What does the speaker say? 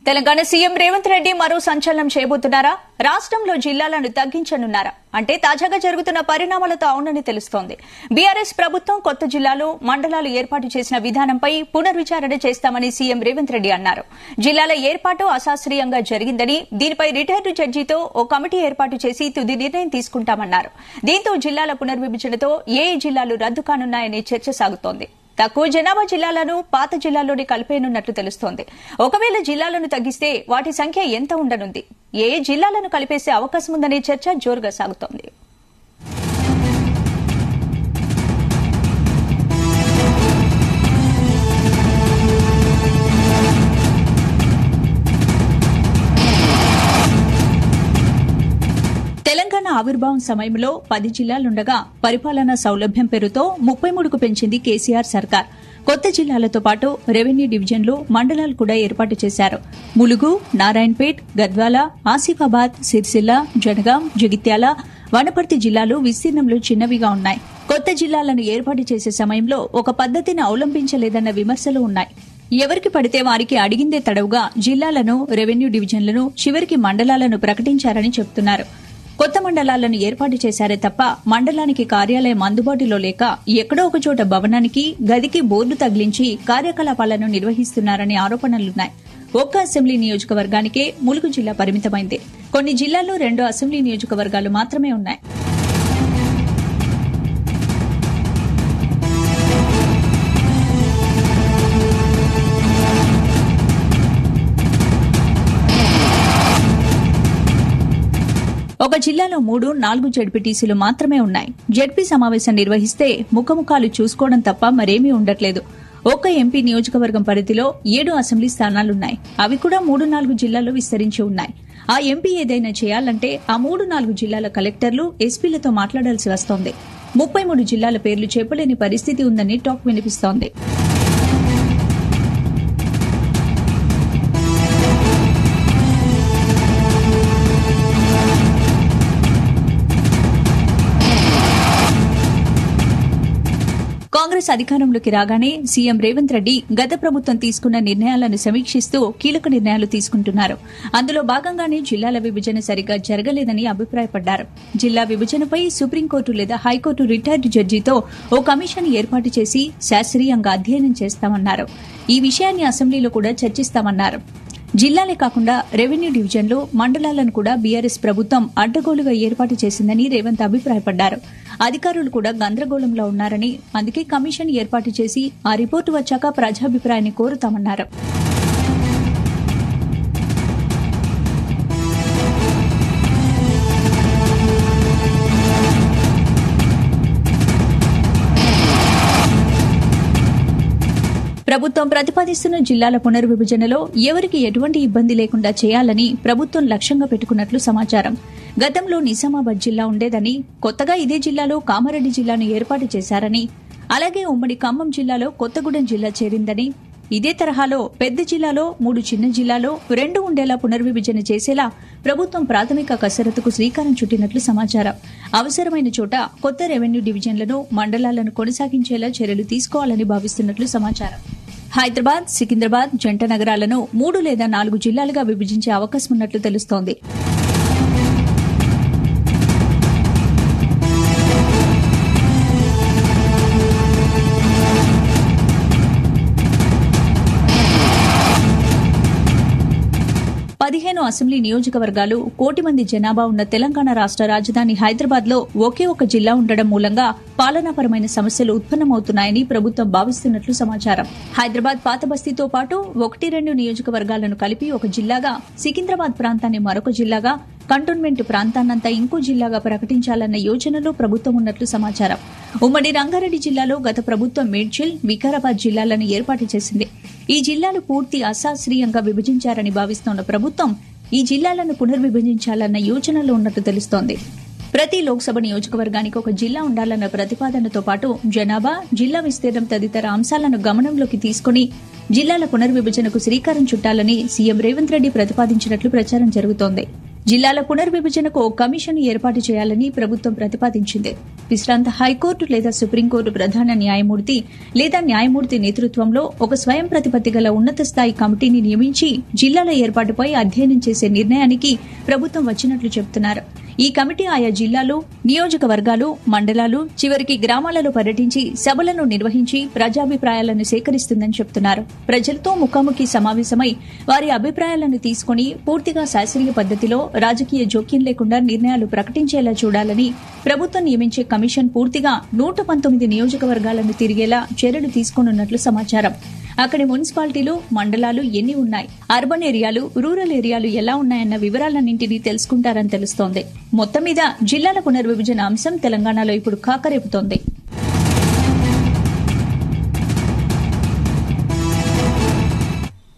Telangana CM Revanth Reddy మరో సంచలనం చేయబోతున్నారా? రాష్ట్రంలో జిల్లాలను తగ్గించనున్నారా అంటే తాజాగా జరుగుతున్న పరిణామాలతో అవునని తెలుస్తోంది. బీఆర్ఎస్ ప్రభుత్వం కొత్త జిల్లాలు, మండలాలు ఏర్పాటు చేసిన విధానంపై పునర్విచారణ చేస్తామని సీఎం రేవంత్ రెడ్డి అన్నారు. జిల్లాల ఏర్పాటు అశాస్త్రీయంగా జరిగిందని, దీనిపై రిటైర్డ్ జడ్జితో ఓ కమిటీ ఏర్పాటు చేసి తుది నిర్ణయం తీసుకుంటామన్నారు. దీంతో జిల్లాల పునర్విభజనతో ఏ జిల్లాలు రద్దు కానున్నాయనే చర్చ సాగుతోంది. తక్కువ జనాభా జిల్లాలను పాత జిల్లాల్లోనే కలిపేయనున్నట్లు తెలుస్తోంది. ఒకవేళ జిల్లాలను తగ్గిస్తే వాటి సంఖ్య ఎంత ఉండనుంది? ఏ జిల్లాలను కలిపేసే అవకాశం ఉందనే చర్చ జోరుగా సాగుతోంది. తెలంగాణ ఆవిర్భావం సమయంలో 10 జిల్లాలుండగా పరిపాలనా సౌలభ్యం పేరుతో 33కు పెంచింది కేసీఆర్ సర్కార్. కొత్త జిల్లాలతో పాటు రెవెన్యూ డివిజన్లు, మండలాలు కూడా ఏర్పాటు చేశారు. ములుగు, నారాయణపేట్, గద్వాల, ఆసిఫాబాద్, సిరిసిల్ల, జనగాం, జగిత్యాల, వనపర్తి జిల్లాలు విస్తీర్ణంలో చిన్నవిగా ఉన్నాయి. కొత్త జిల్లాలను ఏర్పాటు చేసే సమయంలో ఒక పద్దతిని అవలంబించలేదన్న విమర్శలు ఉన్నాయి. ఎవరికి పడితే వారికి అడిగిందే తడవుగా జిల్లాలను, రెవెన్యూ డివిజన్లను, చివరికి మండలాలను ప్రకటించారని చెబుతున్నారు. కొత్త మండలాలను ఏర్పాటు చేశారే తప్ప మండలానికి కార్యాలయం అందుబాటులో లేక ఎక్కడో ఒకచోట భవనానికి, గదికి బోర్డు తగిలించి కార్యకలాపాలను నిర్వహిస్తున్నారనే ఆరోపణలున్నాయి. ఒక్క అసెంబ్లీ నియోజకవర్గానికే ములుగు జిల్లా పరిమితమైంది. కొన్ని జిల్లాల్లో 2 అసెంబ్లీ నియోజకవర్గాలు మాత్రమే ఉన్నాయి. ఒక జిల్లాలో 3, 4 జడ్పీటీసీలు మాత్రమే ఉన్నాయి. జడ్పీ సమావేశం నిర్వహిస్తే ముఖముఖాలు చూసుకోవడం తప్ప మరేమీ ఉండట్లేదు. ఒక్క ఎంపీ నియోజకవర్గం పరిధిలో 7 అసెంబ్లీ స్థానాలున్నాయి. అవి కూడా 3, 4 జిల్లాల్లో విస్తరించి ఉన్నాయి. ఆ ఎంపీ ఏదైనా చేయాలంటే ఆ 3, 4 జిల్లాల కలెక్టర్లు, ఎస్పీలతో మాట్లాడాల్సి వస్తోంది. 33 జిల్లాల పేర్లు చెప్పలేని పరిస్థితి ఉందని టాక్ వినిపిస్తోంది. కాంగ్రెస్ అధికారంలోకి రాగానే సీఎం రేవంత్ రెడ్డి గత ప్రభుత్వం తీసుకున్న నిర్ణయాలను సమీక్షిస్తూ కీలక నిర్ణయాలు తీసుకుంటున్నారు. అందులో భాగంగానే జిల్లాల విభజన సరిగ్గా జరగలేదని అభిప్రాయపడ్డారు. జిల్లా విభజనపై సుప్రీంకోర్టు లేదా హైకోర్టు రిటైర్డ్ జడ్జితో ఓ కమిషన్ ఏర్పాటు చేసి శాస్త్రీయంగా అధ్యయనం చేస్తామన్నారు. ఈ విషయాన్ని అసెంబ్లీలో కూడా చర్చిస్తామన్నారు. జిల్లాలే కాకుండా రెవెన్యూ డివిజన్లు, మండలాలను కూడా బీఆర్ఎస్ ప్రభుత్వం అడ్డగోలుగా ఏర్పాటు చేసిందని రేవంత్ అభిప్రాయపడ్డారు. అధికారులు కూడా గందరగోళంలో ఉన్నారని, అందుకే కమిషన్ ఏర్పాటు చేసి ఆ రిపోర్టు వచ్చాక ప్రజాభిప్రాయాన్ని కోరుతామన్నారు. ప్రభుత్వం ప్రతిపాదిస్తున్న జిల్లాల పునర్విభజనలో ఎవరికి ఎటువంటి ఇబ్బంది లేకుండా చేయాలని ప్రభుత్వం లక్ష్యంగా పెట్టుకున్నట్లు సమాచారం. గతంలో నిజామాబాద్ జిల్లా ఉండేదని, కొత్తగా ఇదే జిల్లాలో కామారెడ్డి జిల్లాను ఏర్పాటు చేశారని, అలాగే ఉమ్మడి ఖమ్మం జిల్లాలో కొత్తగూడెం జిల్లా చేరిందని, ఇదే తరహాలో పెద్ద జిల్లాలో 3 చిన్న జిల్లాలో 2 ఉండేలా పునర్విభజన చేసేలా ప్రభుత్వం ప్రాథమిక కసరత్తుకు శ్రీకారం చుట్టినట్లు సమాచారం. అవసరమైన చోట కొత్త రెవెన్యూ డివిజన్లను, మండలాలను కొనసాగించేలా చర్యలు తీసుకోవాలని భావిస్తున్నట్లు సమాచారం. హైదరాబాద్, సికింద్రాబాద్ జంట నగరాలను 3 లేదా 4 జిల్లాలుగా విభజించే అవకాశం ఉన్నట్లు తెలుస్తోంది. అసెంబ్లీ నియోజకవర్గాలు, 1 కోటి మంది జనాభా ఉన్న తెలంగాణ రాష్ట్ర రాజధాని హైదరాబాద్ లో ఒకే ఒక జిల్లా ఉండడం మూలంగా పాలనాపరమైన సమస్యలు ఉత్పన్నమవుతున్నాయని ప్రభుత్వం భావిస్తున్నట్లు సమాచారం. హైదరాబాద్ పాత బస్తీతో పాటు 1-2 నియోజకవర్గాలను కలిపి ఒక జిల్లాగా, సికింద్రాబాద్ ప్రాంతాన్ని మరొక జిల్లాగా, కంటోన్మెంట్ ప్రాంతాన్నంతా ఇంకో జిల్లాగా ప్రకటించాలన్న యోచనలో ప్రభుత్వం ఉన్నట్లు సమాచారం. ఉమ్మడి రంగారెడ్డి జిల్లాలో గత ప్రభుత్వం మేడ్చల్, వికారాబాద్ జిల్లాలను ఏర్పాటు చేసింది. ఈ జిల్లాలు పూర్తి అశాస్త్రీయంగా విభజించారని భావిస్తోన్న ప్రభుత్వం ఈ జిల్లాలను పునర్విభజించాలన్న యోచనలో ఉన్నట్లు తెలుస్తోంది. ప్రతి లోక్సభ నియోజకవర్గానికి ఒక జిల్లా ఉండాలన్న ప్రతిపాదనతో పాటు జనాభా, జిల్లా విస్తీర్ణం తదితర అంశాలను గమనంలోకి తీసుకుని జిల్లాల పునర్విభజనకు శ్రీకారం చుట్టాలని సీఎం రేవంత్ రెడ్డి ప్రతిపాదించినట్లు ప్రచారం జరుగుతోంది. జిల్లాల పునర్విభజనకు ఓ కమిషన్ ఏర్పాటు చేయాలని ప్రభుత్వం ప్రతిపాదించింది. విశ్రాంత హైకోర్టు లేదా సుప్రీంకోర్టు ప్రధాన న్యాయమూర్తి లేదా న్యాయమూర్తి నేతృత్వంలో ఒక స్వయం ప్రతిపత్తి గల ఉన్నత స్థాయి కమిటీని నియమించి జిల్లాల ఏర్పాటుపై అధ్యయనం చేసే నిర్ణయానికి ప్రభుత్వం వచ్చినట్లు చెబుతున్నారు. ఈ కమిటీ ఆయా జిల్లాలు, నియోజకవర్గాలు, మండలాలు, చివరికి గ్రామాలలో పర్యటించి సభలను నిర్వహించి ప్రజాభిప్రాయాలను సేకరిస్తుందని చెబుతున్నారు. ప్రజలతో ముఖాముఖి సమావేశమై వారి అభిప్రాయాలను తీసుకుని పూర్తిగా శాస్త్రీయ పద్దతిలో రాజకీయ జోక్యం లేకుండా నిర్ణయాలు ప్రకటించేలా చూడాలని ప్రభుత్వం నియమించే కమిషన్ పూర్తిగా 119 నియోజకవర్గాలను తిరిగేలా చర్యలు తీసుకోనున్నట్లు సమాచారం. అక్కడి మున్సిపాలిటీలు, మండలాలు ఎన్ని ఉన్నాయి, అర్బన్ ఏరియాలు, రూరల్ ఏరియాలు ఎలా ఉన్నాయన్న వివరాలన్నింటినీ తెలుసుకుంటారని తెలుస్తోంది. మొత్తం మీద జిల్లాల పునర్విభజన అంశం తెలంగాణలో ఇప్పుడు కాకరేపుతోంది.